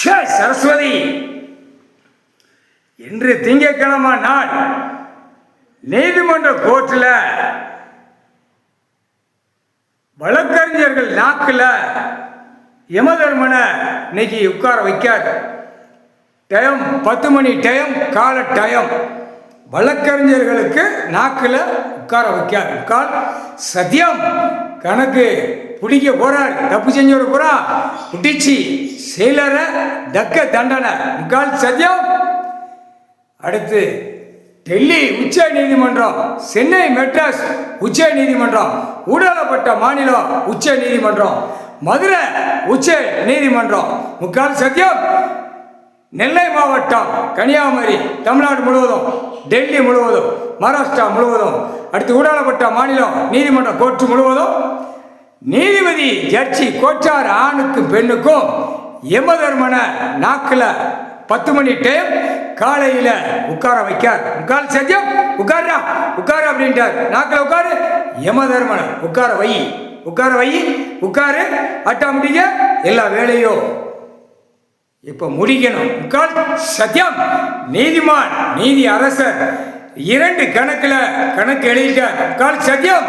சரஸ்வதி, இன்று திங்கட்கிழமை நாள் நீதிமன்ற கோர்ட்டில் வழக்கறிஞர்கள் நாக்கில் யமதர்மனை இன்னைக்கு உட்கார வைக்காது. டைம் 10 மணி டைம், கால டைம். வழக்கறிஞர்களுக்கு நாக்கில் உட்கார வைக்காது. முக்கால் சத்தியம் கணக்கு பிடிக்க போறார், தப்பு செஞ்சோட போறா பிடிச்சி செயலரை தக்க தண்டனை. முக்கால் சத்தியம். அடுத்து டெல்லி உச்ச நீதிமன்றம், சென்னை மெட்ராஸ் உச்ச நீதிமன்றம், ஊடகப்பட்ட மாநிலம் உச்ச நீதிமன்றம், மதுரை உச்ச நீதிமன்றம். முக்கால் சத்தியம். நெல்லை மாவட்டம், கன்னியாகுமரி, தமிழ்நாடு முழுவதும், டெல்லி முழுவதும், மகாராஷ்டிரா முழுவதும், அடுத்து ஊடகப்பட்ட மாநிலம் நீதிமன்றம் கோர்ட்டு முழுவதும் நீதிபதி ஜட்ஜி கோச்சார் ஆணுக்கும் பெண்ணுக்கும் யமதர்மனை நாக்கில் 10 மணி டைம் காலையில் உட்கார வைக்கார். முக்கால் சத்தியம். உட்காரா உட்காரு அப்படின்ட்டார். நாக்கில் உட்காரு. யமதர்மனை உட்கார வை, உட்கார வை, உட்காரு. ஆட்டோமேட்டிக்கா எல்லா வேலையும் இப்ப முடிக்கணும். முக்கால் சத்தியம். நீதிமான், நீதி அரசர் 2 கணக்கு எழுதிட்டார். முக்கால் சத்தியம்.